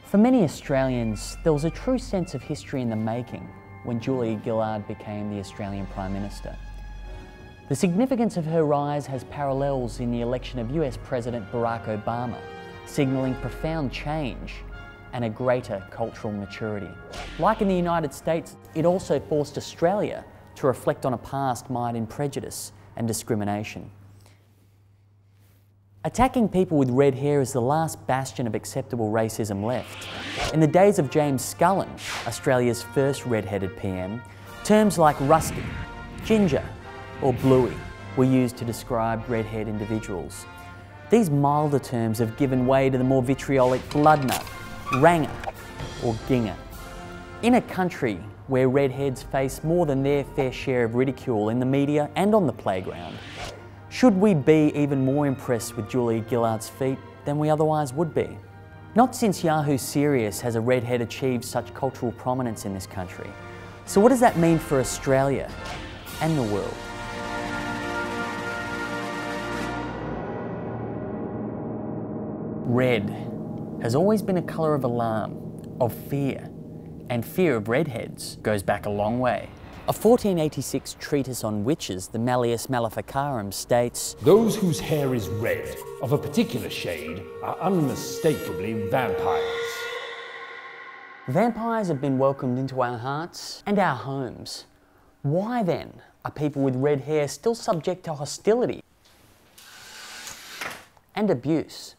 For many Australians, there was a true sense of history in the making when Julia Gillard became the Australian Prime Minister. The significance of her rise has parallels in the election of US President Barack Obama, signalling profound change and a greater cultural maturity. Like in the United States, it also forced Australia to reflect on a past mired in prejudice and discrimination. Attacking people with red hair is the last bastion of acceptable racism left. In the days of James Scullin, Australia's first red-headed PM, terms like rusty, ginger or bluey were used to describe red-haired individuals. These milder terms have given way to the more vitriolic bloodnut, ranger or ginger. In a country where redheads face more than their fair share of ridicule in the media and on the playground, should we be even more impressed with Julia Gillard's feat than we otherwise would be? Not since Yahoo Serious has a redhead achieved such cultural prominence in this country. So what does that mean for Australia and the world? Red has always been a colour of alarm, of fear, and fear of redheads goes back a long way. A 1486 treatise on witches, the Malleus Maleficarum, states, "Those whose hair is red, of a particular shade, are unmistakably vampires." Vampires have been welcomed into our hearts and our homes. Why then are people with red hair still subject to hostility and abuse?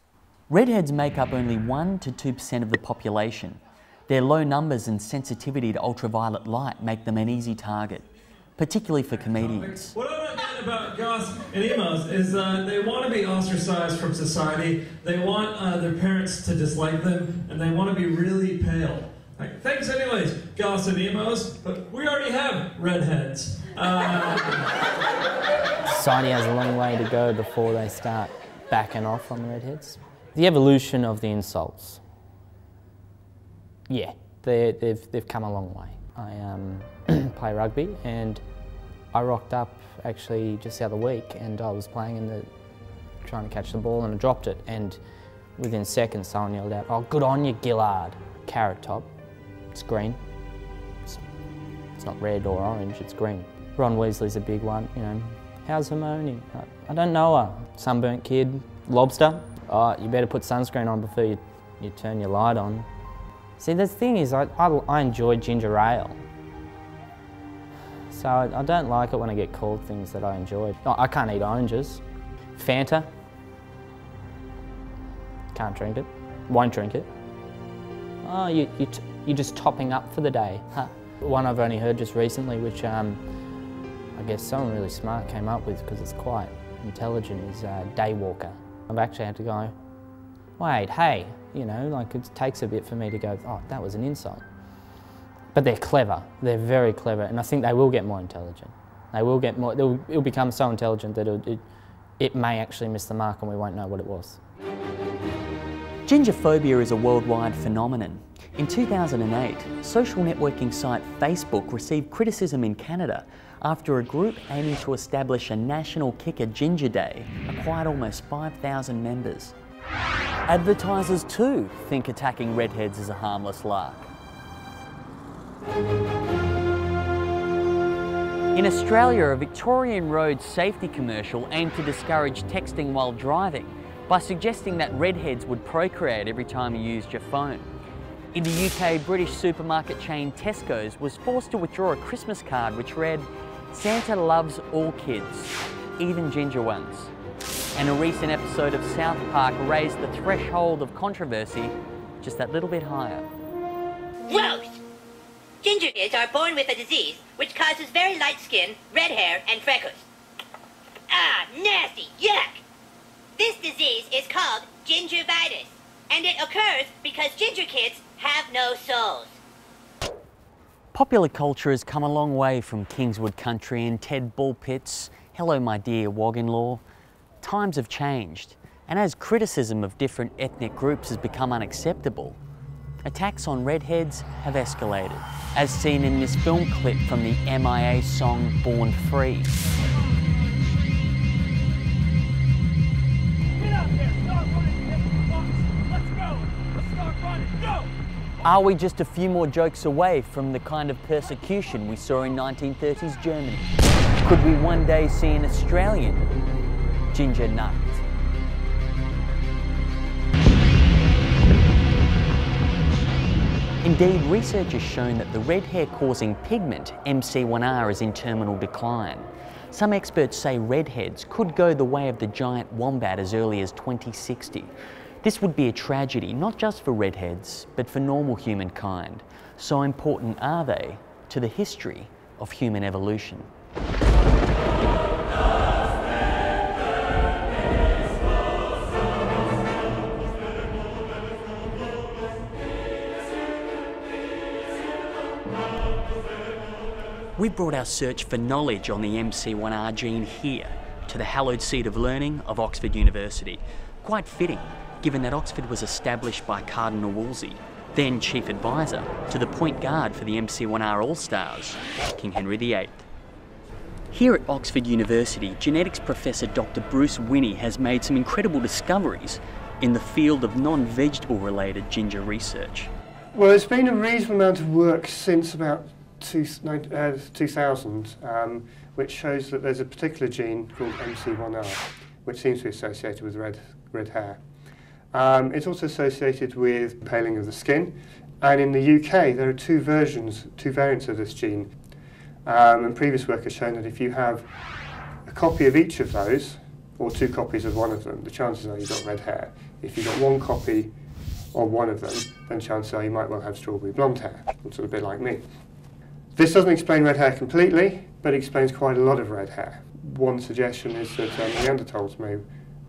Redheads make up only 1 to 2% of the population. Their low numbers and sensitivity to ultraviolet light make them an easy target, particularly for comedians. What I don't get about goths and emos is they want to be ostracized from society, they want their parents to dislike them, and they want to be really pale. Like, thanks anyways, goths and emos, but we already have redheads. Society has a long way to go before they start backing off on the redheads. The evolution of the insults. Yeah, they've come a long way. I play rugby and I rocked up actually just the other week and I was playing trying to catch the ball and I dropped it and within seconds someone yelled out, "Oh, good on you, Gillard." Carrot top, it's green. It's not red or orange, it's green. Ron Weasley's a big one, you know. How's Hermione? I don't know her. Sunburnt kid, lobster. Oh, you better put sunscreen on before you turn your light on. See, the thing is, I enjoy ginger ale. So I don't like it when I get called things that I enjoy. I can't eat oranges. Fanta. Can't drink it. Won't drink it. Oh, you're just topping up for the day. Huh. One I've only heard just recently, which I guess someone really smart came up with because it's quite intelligent, is daywalker. I've actually had to go, wait, hey, you know, like it takes a bit for me to go, oh, that was an insult. But they're clever, they're very clever, and I think they will get more intelligent. They will get more, it'll become so intelligent that it may actually miss the mark and we won't know what it was. Gingerphobia is a worldwide phenomenon. In 2008, social networking site Facebook received criticism in Canada after a group aiming to establish a National Kicker Ginger Day acquired almost 5,000 members. Advertisers too think attacking redheads is a harmless lark. In Australia, a Victorian road safety commercial aimed to discourage texting while driving by suggesting that redheads would procreate every time you used your phone. In the UK, British supermarket chain Tesco's was forced to withdraw a Christmas card which read, "Santa loves all kids, even ginger ones." And a recent episode of South Park raised the threshold of controversy just that little bit higher. Gross! Ginger kids are born with a disease which causes very light skin, red hair, and freckles. Ah, nasty, yuck! This disease is called Gingiervitis, and it occurs because ginger kids have no souls. Popular culture has come a long way from Kingswood Country and Ted Bullpitt's "Hello My Dear Wog-in-Law." Times have changed, and as criticism of different ethnic groups has become unacceptable, attacks on redheads have escalated, as seen in this film clip from the MIA song "Born Free." Get out there, start running, hit the box. Let's go, let's start running, go! Are we just a few more jokes away from the kind of persecution we saw in 1930s Germany? Could we one day see an Australian ginger nut? Indeed, research has shown that the red hair causing pigment, MC1R, is in terminal decline. Some experts say redheads could go the way of the giant wombat as early as 2060. This would be a tragedy, not just for redheads, but for normal humankind. So important are they to the history of human evolution? We brought our search for knowledge on the MC1R gene here, to the hallowed seat of learning of Oxford University. Quite fitting, given that Oxford was established by Cardinal Wolsey, then Chief Advisor to the point guard for the MC1R All-Stars, King Henry VIII. Here at Oxford University, genetics professor Dr. Bruce Winney has made some incredible discoveries in the field of non-vegetable related ginger research. Well, there's been a reasonable amount of work since about 2000, which shows that there's a particular gene called MC1R, which seems to be associated with red hair. It's also associated with paling of the skin, and in the UK there are two variants of this gene. And previous work has shown that if you have a copy of each of those, or two copies of one of them, the chances are you've got red hair. If you've got one copy of one of them, then chances are you might well have strawberry blonde hair, sort of a bit like me. This doesn't explain red hair completely, but it explains quite a lot of red hair. One suggestion is that Neanderthals may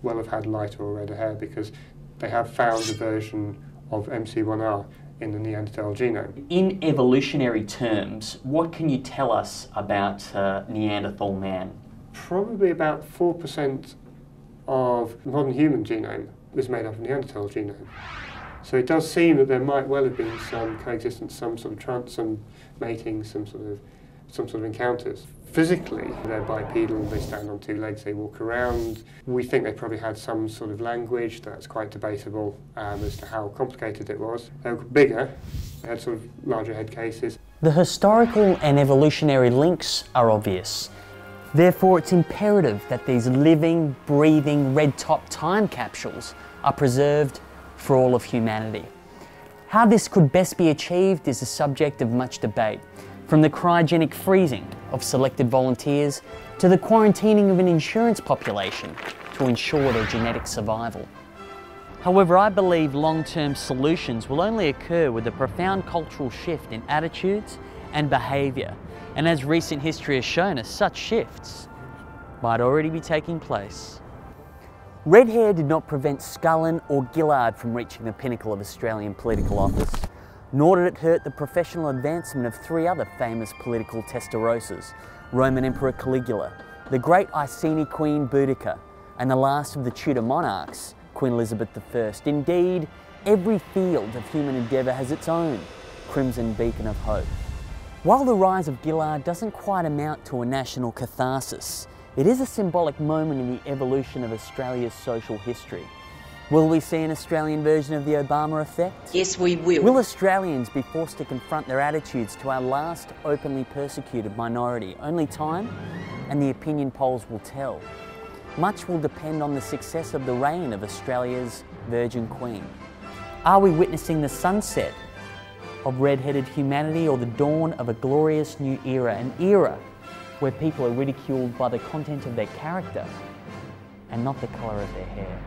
well have had lighter or redder hair because they have found a version of MC1R in the Neanderthal genome. In evolutionary terms, what can you tell us about Neanderthal man? Probably about 4% of modern human genome is made up of Neanderthal genome. So it does seem that there might well have been some coexistence, some mating, some sort of encounters. Physically, they're bipedal, they stand on two legs, they walk around. We think they probably had some sort of language. That's quite debatable as to how complicated it was. They were bigger, they had sort of larger head cases. The historical and evolutionary links are obvious. Therefore, it's imperative that these living, breathing, red-top time capsules are preserved for all of humanity. How this could best be achieved is the subject of much debate, from the cryogenic freezing of selected volunteers to the quarantining of an insurance population to ensure their genetic survival. However, I believe long-term solutions will only occur with a profound cultural shift in attitudes and behaviour, and as recent history has shown us, such shifts might already be taking place. Red hair did not prevent Scullin or Gillard from reaching the pinnacle of Australian political office, nor did it hurt the professional advancement of three other famous political testarosas, Roman Emperor Caligula, the great Iceni Queen Boudica, and the last of the Tudor monarchs, Queen Elizabeth I. Indeed, every field of human endeavour has its own crimson beacon of hope. While the rise of Gillard doesn't quite amount to a national catharsis, it is a symbolic moment in the evolution of Australia's social history. Will we see an Australian version of the Obama effect? Yes, we will. Will Australians be forced to confront their attitudes to our last openly persecuted minority? Only time and the opinion polls will tell. Much will depend on the success of the reign of Australia's Virgin Queen. Are we witnessing the sunset of red-headed humanity or the dawn of a glorious new era, an era where people are ridiculed by the content of their character and not the colour of their hair?